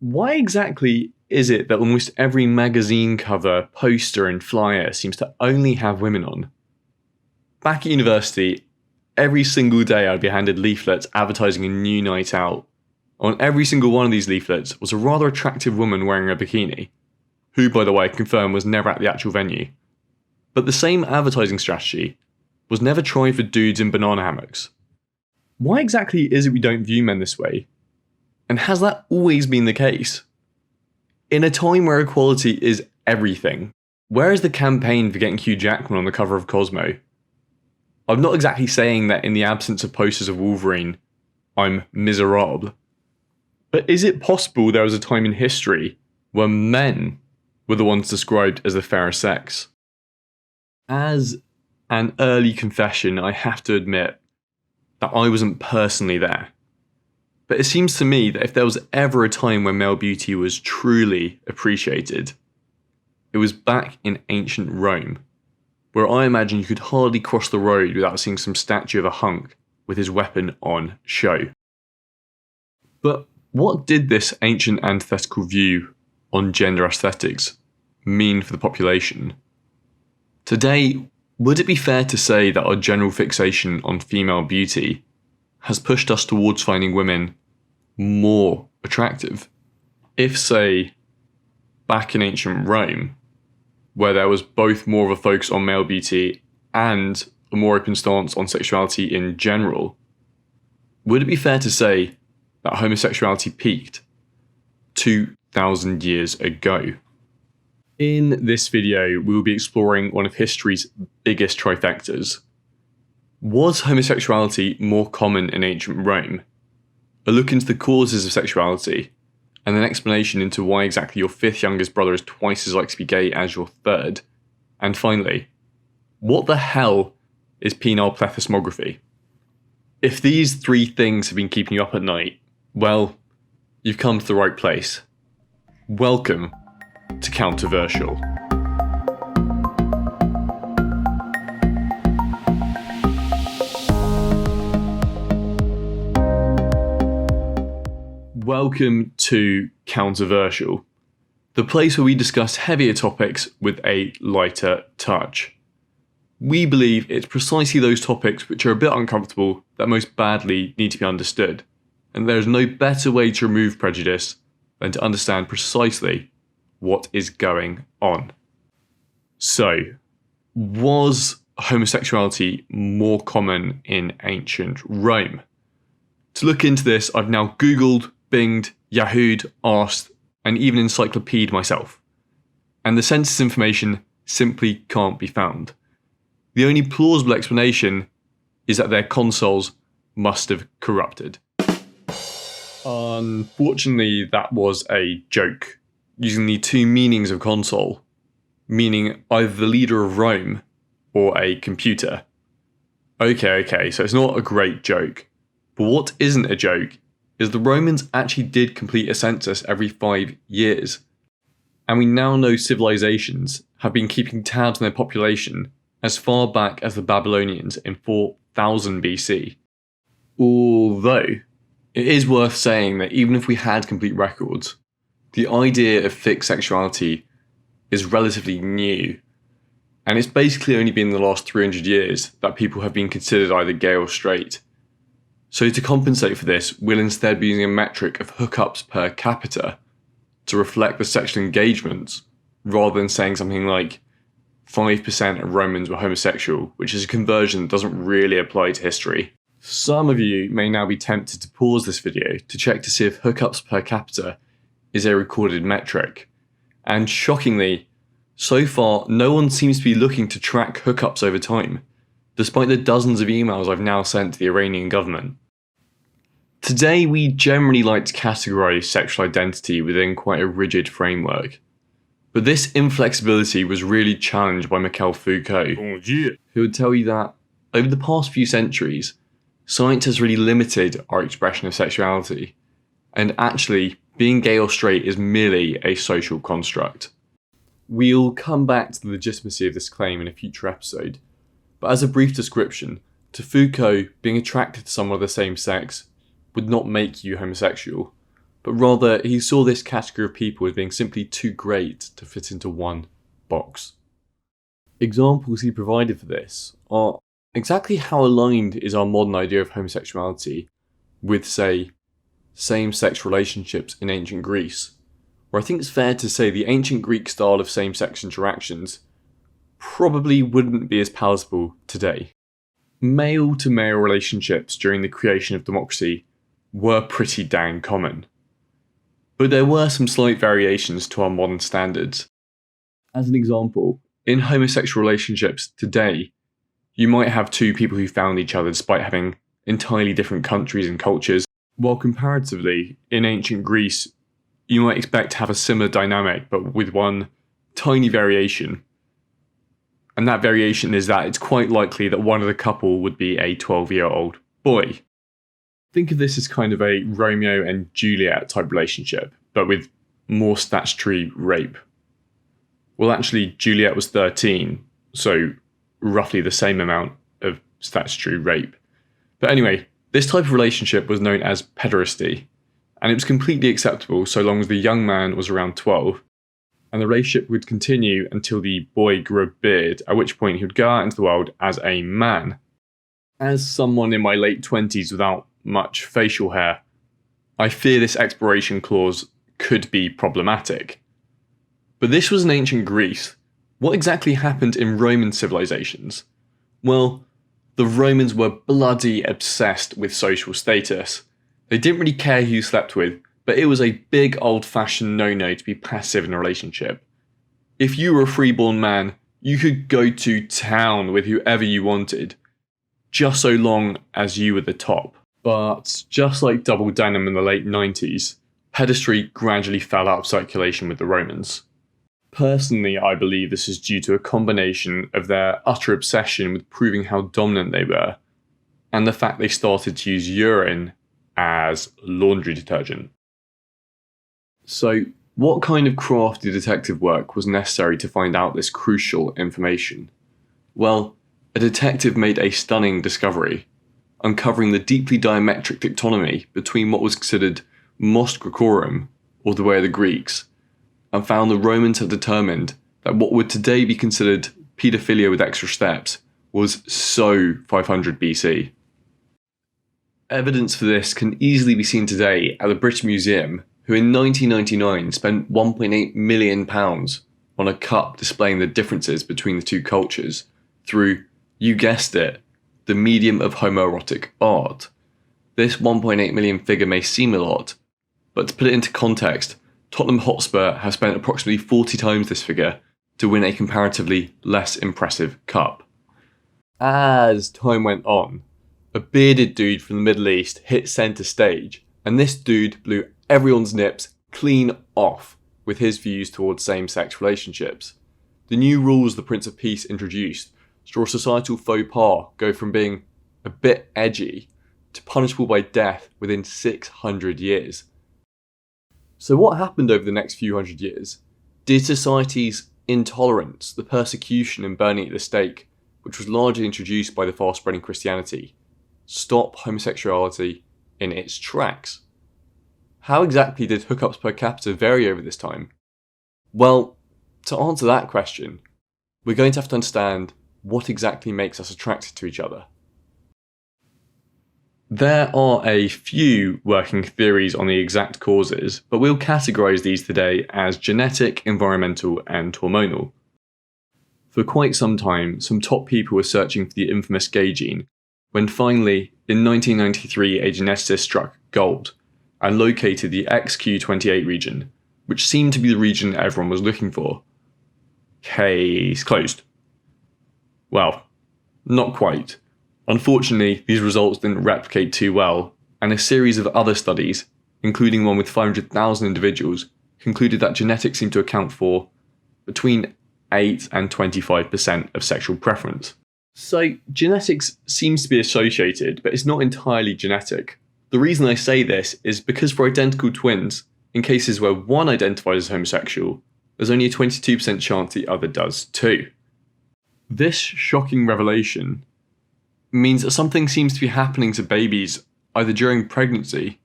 Why exactly is it that almost every magazine cover, poster and flyer seems to only have women on? Back at university, every single day I'd be handed leaflets advertising a new night out. On every single one of these leaflets was a rather attractive woman wearing a bikini, who, by the way, I confirm was never at the actual venue. But the same advertising strategy was never tried for dudes in banana hammocks. Why exactly is it we don't view men this way? And has that always been the case? In a time where equality is everything, where is the campaign for getting Hugh Jackman on the cover of Cosmo? I'm not exactly saying that in the absence of posters of Wolverine, I'm miserable. But is it possible there was a time in history where men were the ones described as the fairer sex? As an early confession, I have to admit that I wasn't personally there. But it seems to me that if there was ever a time when male beauty was truly appreciated, it was back in ancient Rome, where I imagine you could hardly cross the road without seeing some statue of a hunk with his weapon on show. But what did this ancient antithetical view on gender aesthetics mean for the population? Today, would it be fair to say that our general fixation on female beauty has pushed us towards finding women more attractive? If, say, back in ancient Rome, where there was both more of a focus on male beauty and a more open stance on sexuality in general, would it be fair to say that homosexuality peaked 2,000 years ago? In this video, we will be exploring one of history's biggest trifectas. Was homosexuality more common in ancient Rome? A look into the causes of sexuality, and an explanation into why exactly your fifth youngest brother is twice as likely to be gay as your third. And finally, what the hell is penile plethysmography? If these three things have been keeping you up at night, well, you've come to the right place. Welcome to Controversial. Welcome to Controversial, the place where we discuss heavier topics with a lighter touch. We believe it's precisely those topics which are a bit uncomfortable that most badly need to be understood, and there is no better way to remove prejudice than to understand precisely what is going on. So, was homosexuality more common in ancient Rome? To look into this, I've now Googled, Binged, Yahoo'd, asked, and even encyclopedia'd myself. And the census information simply can't be found. The only plausible explanation is that their consoles must have corrupted. Unfortunately, that was a joke, using the two meanings of console, meaning either the leader of Rome or a computer. Okay, so it's not a great joke. But what isn't a joke is the Romans actually did complete a census every 5 years. And we now know civilizations have been keeping tabs on their population as far back as the Babylonians in 4000 BC. Although, it is worth saying that even if we had complete records, the idea of fixed sexuality is relatively new, and it's basically only been in the last 300 years that people have been considered either gay or straight. So to compensate for this, we'll instead be using a metric of hookups per capita to reflect the sexual engagements, rather than saying something like 5% of Romans were homosexual, which is a conversion that doesn't really apply to history. Some of you may now be tempted to pause this video to check to see if hookups per capita is a recorded metric. And shockingly, so far no one seems to be looking to track hookups over time, despite the dozens of emails I've now sent to the Iranian government. Today we generally like to categorise sexual identity within quite a rigid framework, but this inflexibility was really challenged by Michel Foucault, who would tell you that over the past few centuries, science has really limited our expression of sexuality, and actually being gay or straight is merely a social construct. We'll come back to the legitimacy of this claim in a future episode, but as a brief description, to Foucault, being attracted to someone of the same sex would not make you homosexual, but rather he saw this category of people as being simply too great to fit into one box. Examples he provided for this are exactly how aligned is our modern idea of homosexuality with, say, same-sex relationships in ancient Greece, where I think it's fair to say the ancient Greek style of same-sex interactions probably wouldn't be as palatable today. Male-to-male relationships during the creation of democracy were pretty dang common, but there were some slight variations to our modern standards. As an example, in homosexual relationships today, you might have two people who found each other despite having entirely different countries and cultures, while comparatively, in ancient Greece, you might expect to have a similar dynamic, but with one tiny variation. And that variation is that it's quite likely that one of the couple would be a 12-year-old boy. Think of this as kind of a Romeo and Juliet type relationship, but with more statutory rape. Well, actually, Juliet was 13, so roughly the same amount of statutory rape. But anyway, this type of relationship was known as pederasty, and it was completely acceptable so long as the young man was around 12, and the relationship would continue until the boy grew a beard, at which point he would go out into the world as a man. As someone in my late 20s without much facial hair, I fear this expiration clause could be problematic. But this was in ancient Greece. What exactly happened in Roman civilizations? Well, the Romans were bloody obsessed with social status. They didn't really care who you slept with, but it was a big old-fashioned no-no to be passive in a relationship. If you were a freeborn man, you could go to town with whoever you wanted, just so long as you were the top. But just like double denim in the late 90s, pederasty gradually fell out of circulation with the Romans. Personally, I believe this is due to a combination of their utter obsession with proving how dominant they were, and the fact they started to use urine as laundry detergent. So, what kind of crafty detective work was necessary to find out this crucial information? Well, a detective made a stunning discovery, uncovering the deeply diametric dichotomy between what was considered mos Graecorum, or the way of the Greeks, and found the Romans had determined that what would today be considered paedophilia with extra steps was so 500 BC. Evidence for this can easily be seen today at the British Museum, who in 1999 spent £1.8 million on a cup displaying the differences between the two cultures through, you guessed it, the medium of homoerotic art. This 1.8 million figure may seem a lot, but to put it into context, Tottenham Hotspur have spent approximately 40 times this figure to win a comparatively less impressive cup. As time went on, a bearded dude from the Middle East hit centre stage, and this dude blew everyone's nips clean off with his views towards same-sex relationships. The new rules the Prince of Peace introduced saw a societal faux pas go from being a bit edgy to punishable by death within 600 years. So what happened over the next few hundred years? Did society's intolerance, the persecution and burning at the stake, which was largely introduced by the fast-spreading Christianity, stop homosexuality in its tracks? How exactly did hookups per capita vary over this time? Well, to answer that question, we're going to have to understand what exactly makes us attracted to each other. There are a few working theories on the exact causes, but we'll categorise these today as genetic, environmental, and hormonal. For quite some time, some top people were searching for the infamous gay gene, when finally, in 1993, a geneticist struck gold and located the XQ28 region, which seemed to be the region everyone was looking for. Case closed. Well, not quite. Unfortunately, these results didn't replicate too well, and a series of other studies, including one with 500,000 individuals, concluded that genetics seem to account for between 8 and 25% of sexual preference. So, genetics seems to be associated, but it's not entirely genetic. The reason I say this is because for identical twins, in cases where one identifies as homosexual, there's only a 22% chance the other does too. This shocking revelation means that something seems to be happening to babies either during pregnancy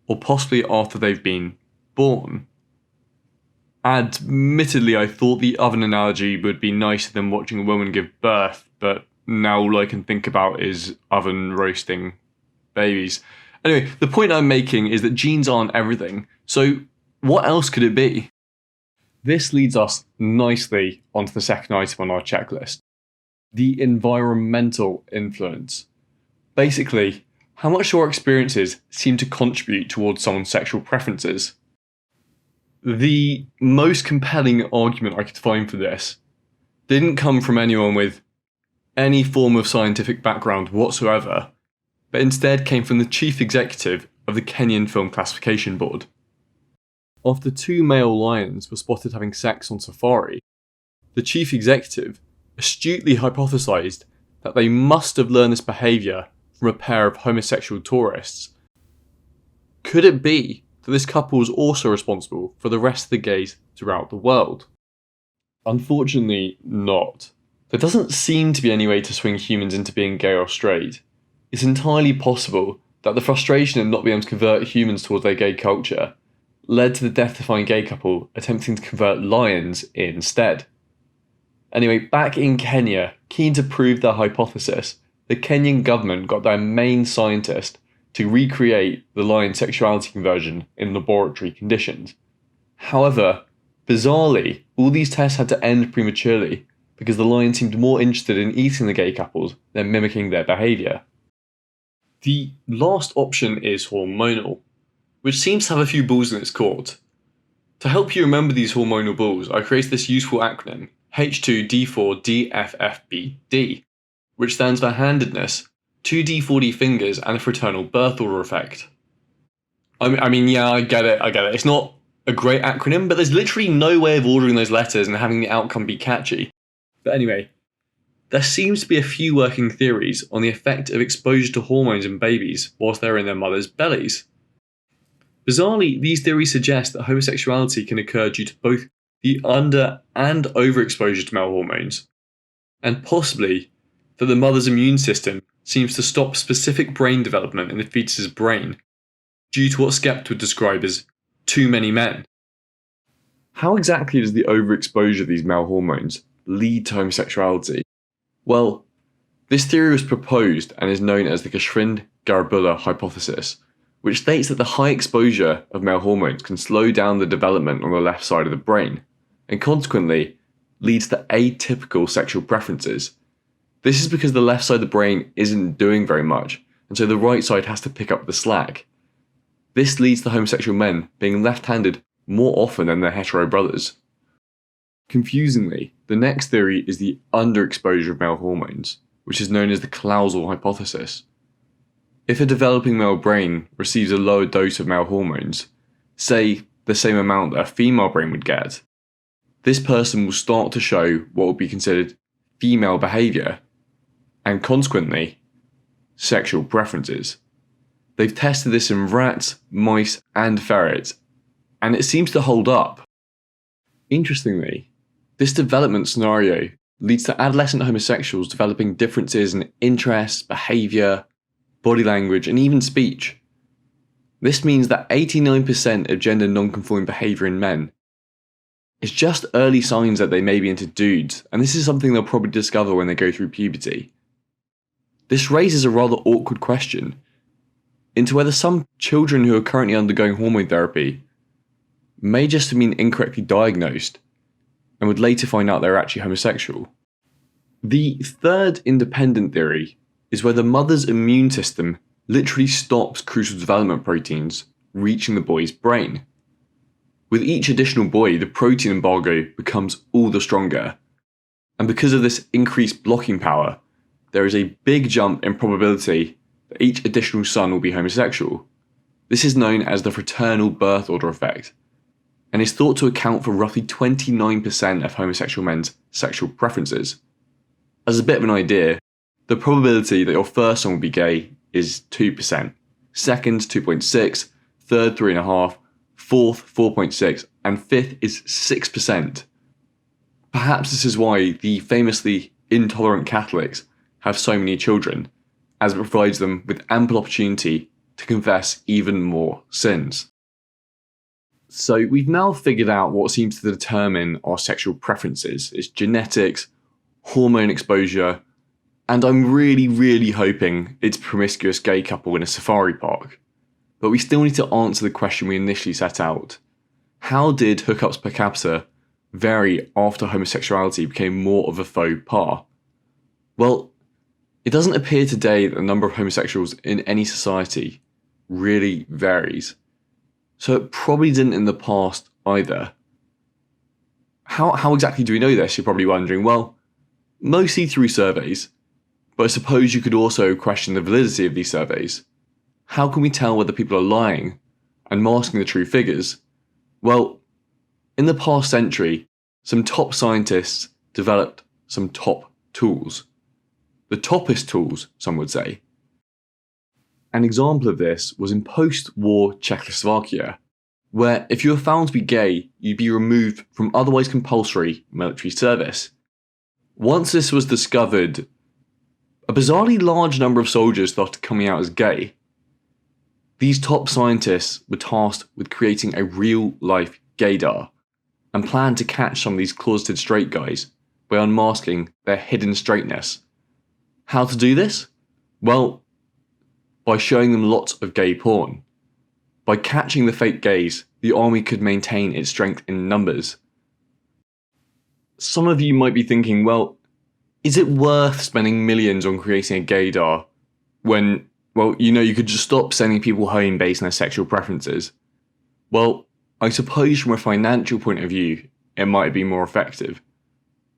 or possibly after they've been born. Admittedly, I thought the oven analogy would be nicer than watching a woman give birth, but now all I can think about is oven roasting babies. Anyway, the point I'm making is that genes aren't everything, so what else could it be? This leads us nicely onto the second item on our checklist, the environmental influence. Basically, how much our experiences seem to contribute towards someone's sexual preferences. The most compelling argument I could find for this didn't come from anyone with any form of scientific background whatsoever, but instead came from the chief executive of the Kenyan Film Classification Board. After 2 male lions were spotted having sex on safari, the chief executive astutely hypothesized that they must have learned this behaviour from a pair of homosexual tourists. Could it be that this couple was also responsible for the rest of the gays throughout the world? Unfortunately, not. There doesn't seem to be any way to swing humans into being gay or straight. It's entirely possible that the frustration of not being able to convert humans towards their gay culture led to the death-defying gay couple attempting to convert lions instead. Anyway, back in Kenya, keen to prove their hypothesis, the Kenyan government got their main scientist to recreate the lion sexuality conversion in laboratory conditions. However, bizarrely, all these tests had to end prematurely because the lion seemed more interested in eating the gay couples than mimicking their behaviour. The last option is hormonal, which seems to have a few balls in its court. To help you remember these hormonal balls, I created this useful acronym, H2D4DFFBD, which stands for handedness, 2D4D fingers, and the fraternal birth order effect. I mean, I get it. It's not a great acronym, but there's literally no way of ordering those letters and having the outcome be catchy. But anyway, there seems to be a few working theories on the effect of exposure to hormones in babies whilst they're in their mothers' bellies. Bizarrely, these theories suggest that homosexuality can occur due to both the under- and overexposure to male hormones, and possibly that the mother's immune system seems to stop specific brain development in the fetus's brain due to what Skepta would describe as too many men. How exactly does the overexposure of these male hormones lead to homosexuality? Well, this theory was proposed and is known as the Geschwind-Garibullah hypothesis, which states that the high exposure of male hormones can slow down the development on the left side of the brain, and consequently leads to atypical sexual preferences. This is because the left side of the brain isn't doing very much, and so the right side has to pick up the slack. This leads to homosexual men being left-handed more often than their hetero brothers. Confusingly, the next theory is the underexposure of male hormones, which is known as the Clausel hypothesis. If a developing male brain receives a lower dose of male hormones, say the same amount that a female brain would get, this person will start to show what would be considered female behaviour, and consequently, sexual preferences. They've tested this in rats, mice, and ferrets, and it seems to hold up. Interestingly, this development scenario leads to adolescent homosexuals developing differences in interests, behaviour, body language, and even speech. This means that 89% of gender non-conforming behaviour in men is just early signs that they may be into dudes, and this is something they'll probably discover when they go through puberty. This raises a rather awkward question into whether some children who are currently undergoing hormone therapy may just have been incorrectly diagnosed and would later find out they're actually homosexual. The third independent theory is where the mother's immune system literally stops crucial development proteins reaching the boy's brain. With each additional boy, the protein embargo becomes all the stronger, and because of this increased blocking power, there is a big jump in probability that each additional son will be homosexual. This is known as the fraternal birth order effect, and is thought to account for roughly 29% of homosexual men's sexual preferences. As a bit of an idea, the probability that your first son will be gay is 2%, second 2.6, third 3.5%, fourth 4.6%, and fifth is 6%. Perhaps this is why the famously intolerant Catholics have so many children, as it provides them with ample opportunity to confess even more sins. So we've now figured out what seems to determine our sexual preferences. It's genetics, hormone exposure, and I'm really hoping it's a promiscuous gay couple in a safari park. But we still need to answer the question we initially set out. How did hookups per capita vary after homosexuality became more of a faux pas? Well, it doesn't appear today that the number of homosexuals in any society really varies. So it probably didn't in the past either. How exactly do we know this, you're probably wondering? Well, mostly through surveys, but I suppose you could also question the validity of these surveys. How can we tell whether people are lying and masking the true figures? Well, in the past century, some top scientists developed some top tools. The toppest tools, some would say. An example of this was in post-war Czechoslovakia, where if you were found to be gay, you'd be removed from otherwise compulsory military service. Once this was discovered, a bizarrely large number of soldiers started coming out as gay. These top scientists were tasked with creating a real-life gaydar and planned to catch some of these closeted straight guys by unmasking their hidden straightness. How to do this? Well, by showing them lots of gay porn. By catching the fake gays, the army could maintain its strength in numbers. Some of you might be thinking, well, is it worth spending millions on creating a gaydar when, well, you could just stop sending people home based on their sexual preferences? Well, I suppose from a financial point of view, it might be more effective.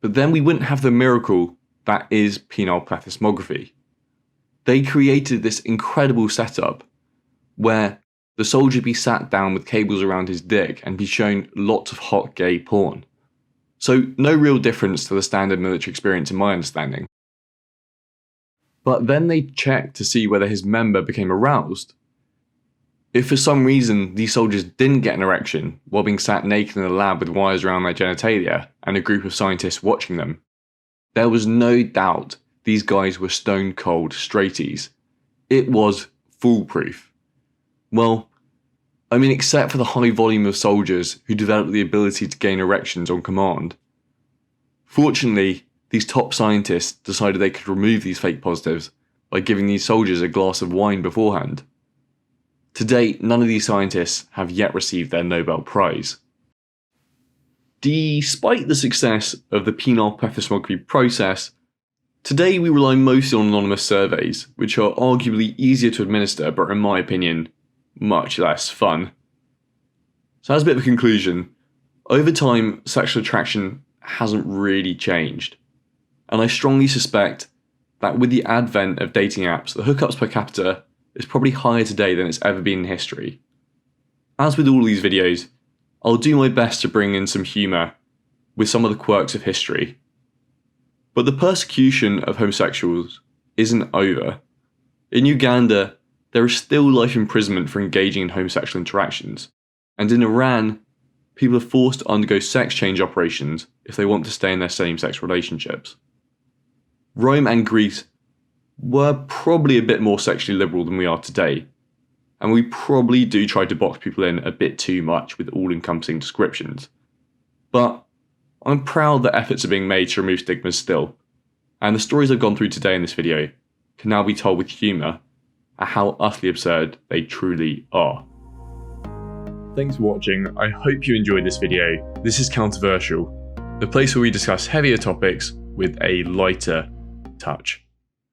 But then we wouldn't have the miracle that is penile plethysmography. They created this incredible setup where the soldier would be sat down with cables around his dick and be shown lots of hot gay porn. So no real difference to the standard military experience in my understanding. But then they checked to see whether his member became aroused. If for some reason these soldiers didn't get an erection while being sat naked in a lab with wires around their genitalia and a group of scientists watching them, there was no doubt these guys were stone cold straighties. It was foolproof. Well, except for the high volume of soldiers who developed the ability to gain erections on command. Fortunately, these top scientists decided they could remove these fake positives by giving these soldiers a glass of wine beforehand. To date, none of these scientists have yet received their Nobel Prize. Despite the success of the penile plethysmography process, today we rely mostly on anonymous surveys, which are arguably easier to administer but in my opinion, much less fun. So as a bit of a conclusion, over time sexual attraction hasn't really changed. And I strongly suspect that with the advent of dating apps, the hookups per capita is probably higher today than it's ever been in history. As with all these videos, I'll do my best to bring in some humour with some of the quirks of history. But the persecution of homosexuals isn't over. In Uganda, there is still life imprisonment for engaging in homosexual interactions, and in Iran, people are forced to undergo sex change operations if they want to stay in their same-sex relationships. Rome and Greece were probably a bit more sexually liberal than we are today, and we probably do try to box people in a bit too much with all-encompassing descriptions. But I'm proud that efforts are being made to remove stigmas still, and the stories I've gone through today in this video can now be told with humour at how utterly absurd they truly are. Thanks for watching, I hope you enjoyed this video. This is Controversial, the place where we discuss heavier topics with a lighter touch.